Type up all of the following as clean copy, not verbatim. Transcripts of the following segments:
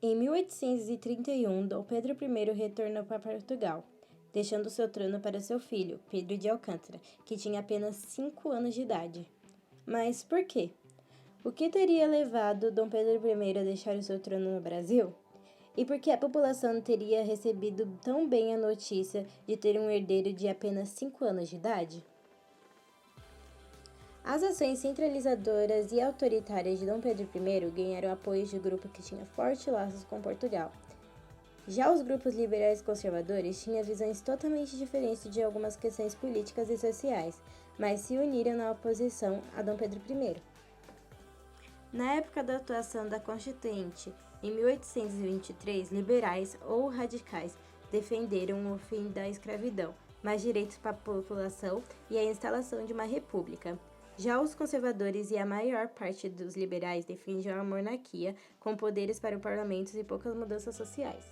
Em 1831, Dom Pedro I retornou para Portugal, deixando seu trono para seu filho, Pedro de Alcântara, que tinha apenas 5 anos de idade. Mas por quê? O que teria levado Dom Pedro I a deixar o seu trono no Brasil? E por que a população teria recebido tão bem a notícia de ter um herdeiro de apenas 5 anos de idade? As ações centralizadoras e autoritárias de Dom Pedro I ganharam apoio de um grupo que tinha fortes laços com Portugal. Já os grupos liberais conservadores tinham visões totalmente diferentes de algumas questões políticas e sociais, mas se uniram na oposição a Dom Pedro I. Na época da atuação da Constituinte, em 1823, liberais ou radicais defenderam o fim da escravidão, mais direitos para a população e a instalação de uma república. Já os conservadores e a maior parte dos liberais defendiam a monarquia, com poderes para o parlamento e poucas mudanças sociais.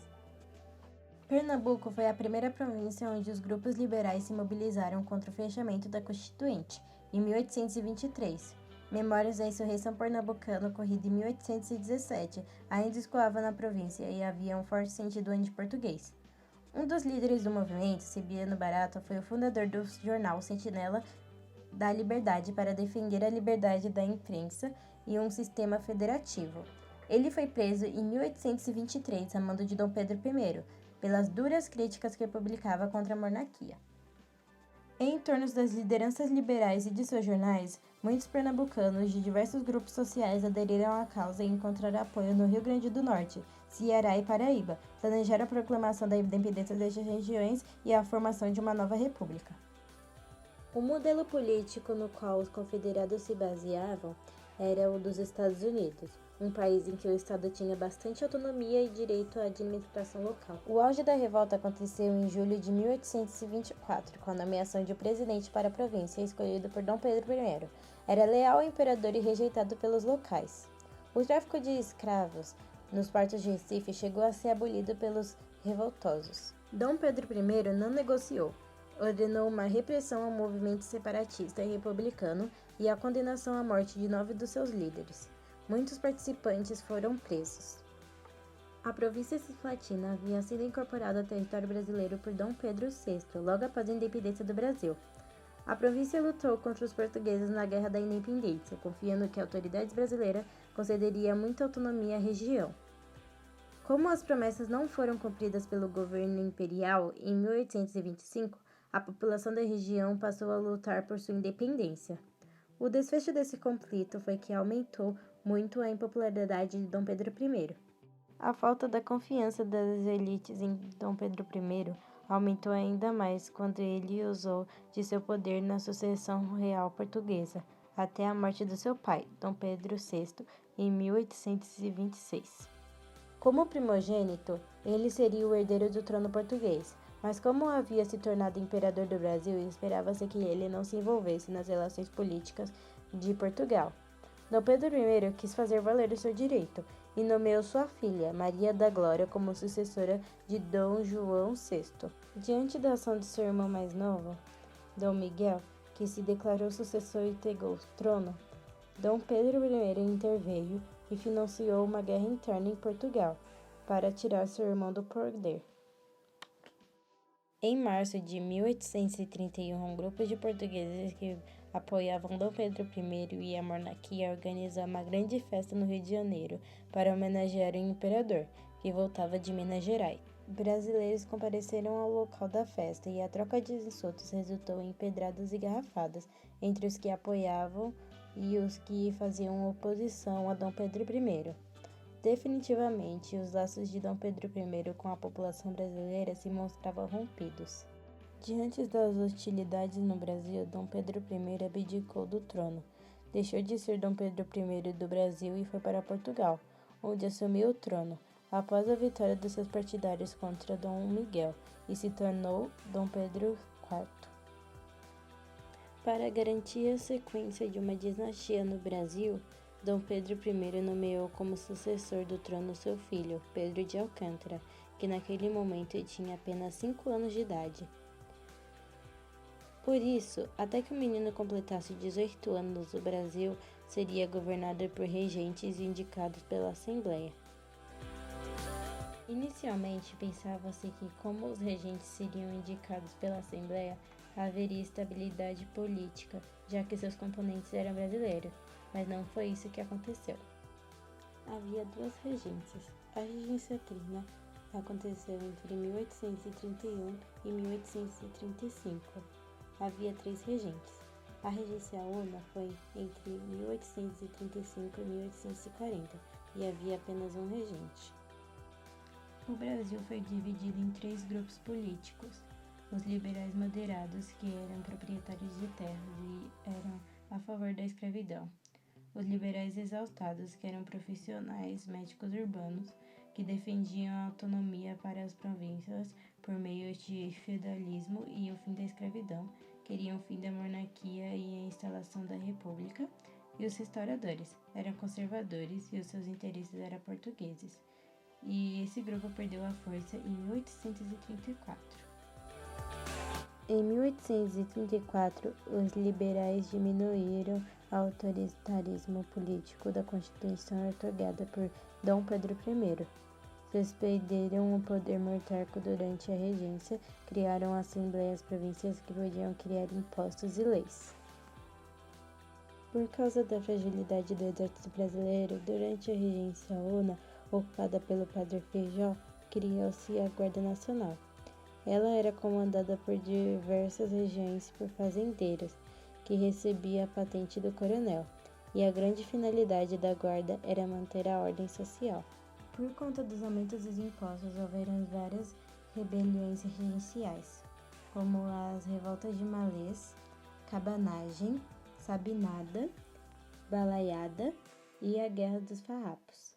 Pernambuco foi a primeira província onde os grupos liberais se mobilizaram contra o fechamento da Constituinte, em 1823. Memórias da insurreição pernambucana ocorrida em 1817 ainda escoava na província e havia um forte sentido anti-português. Um dos líderes do movimento, Cipriano Barata, foi o fundador do jornal Sentinela da Liberdade para defender a liberdade da imprensa e um sistema federativo. Ele foi preso em 1823 a mando de Dom Pedro I, pelas duras críticas que publicava contra a monarquia. Em torno das lideranças liberais e de seus jornais, muitos pernambucanos de diversos grupos sociais aderiram à causa e encontraram apoio no Rio Grande do Norte, Ceará e Paraíba, planejaram a proclamação da independência destas regiões e a formação de uma nova república. O modelo político no qual os confederados se baseavam era o dos Estados Unidos, um país em que o Estado tinha bastante autonomia e direito à administração local. O auge da revolta aconteceu em julho de 1824, com a nomeação de um presidente para a província, escolhido por Dom Pedro I. Era leal ao imperador e rejeitado pelos locais. O tráfico de escravos nos portos de Recife chegou a ser abolido pelos revoltosos. Dom Pedro I não negociou. Ordenou uma repressão ao movimento separatista e republicano e a condenação à morte de 9 dos seus líderes. Muitos participantes foram presos. A província cisplatina havia sido incorporada ao território brasileiro por Dom Pedro VI, logo após a independência do Brasil. A província lutou contra os portugueses na Guerra da Independência, confiando que a autoridade brasileira concederia muita autonomia à região. Como as promessas não foram cumpridas pelo governo imperial, em 1825, a população da região passou a lutar por sua independência. O desfecho desse conflito foi que aumentou muito a impopularidade de Dom Pedro I. A falta da confiança das elites em Dom Pedro I aumentou ainda mais quando ele usou de seu poder na sucessão real portuguesa, até a morte do seu pai, Dom Pedro VI, em 1826. Como primogênito, ele seria o herdeiro do trono português, mas como havia se tornado imperador do Brasil, esperava-se que ele não se envolvesse nas relações políticas de Portugal. Dom Pedro I quis fazer valer o seu direito e nomeou sua filha, Maria da Glória, como sucessora de Dom João VI. Diante da ação de seu irmão mais novo, Dom Miguel, que se declarou sucessor e entregou o trono, Dom Pedro I interveio e financiou uma guerra interna em Portugal para tirar seu irmão do poder. Em março de 1831, um grupo de portugueses que apoiavam Dom Pedro I e a monarquia organizou uma grande festa no Rio de Janeiro para homenagear o imperador, que voltava de Minas Gerais. Brasileiros compareceram ao local da festa e a troca de insultos resultou em pedradas e garrafadas entre os que apoiavam e os que faziam oposição a Dom Pedro I. Definitivamente, os laços de Dom Pedro I com a população brasileira se mostravam rompidos. Diante das hostilidades no Brasil, Dom Pedro I abdicou do trono, deixou de ser Dom Pedro I do Brasil e foi para Portugal, onde assumiu o trono, após a vitória dos seus partidários contra Dom Miguel, e se tornou Dom Pedro IV. Para garantir a sequência de uma dinastia no Brasil, Dom Pedro I nomeou como sucessor do trono seu filho, Pedro de Alcântara, que naquele momento tinha apenas 5 anos de idade. Por isso, até que o menino completasse 18 anos, o Brasil seria governado por regentes indicados pela Assembleia. Inicialmente, pensava-se que, como os regentes seriam indicados pela Assembleia, haveria estabilidade política, já que seus componentes eram brasileiros, mas não foi isso que aconteceu. Havia duas regências. A regência trina aconteceu entre 1831 e 1835. Havia três regentes. A regência una foi entre 1835 e 1840 e havia apenas um regente. O Brasil foi dividido em três grupos políticos: os liberais moderados, que eram proprietários de terras e eram a favor da escravidão; os liberais exaltados, que eram profissionais médicos urbanos, que defendiam a autonomia para as províncias por meio de feudalismo e o fim da escravidão, queriam o fim da monarquia e a instalação da república; e os restauradores, eram conservadores e os seus interesses eram portugueses. E esse grupo perdeu a força em 1834. Em 1834, os liberais diminuíram o autoritarismo político da Constituição otorgada por Dom Pedro I. Suspenderam o poder monárquico durante a regência, criaram assembleias provinciais que podiam criar impostos e leis. Por causa da fragilidade do exército brasileiro, durante a regência una, ocupada pelo Padre Feijó, criou-se a Guarda Nacional. Ela era comandada por diversas regiões por fazendeiros, que recebia a patente do coronel, e a grande finalidade da guarda era manter a ordem social. Por conta dos aumentos dos impostos, houveram várias rebeliões regenciais, como as revoltas de Malês, Cabanagem, Sabinada, Balaiada e a Guerra dos Farrapos.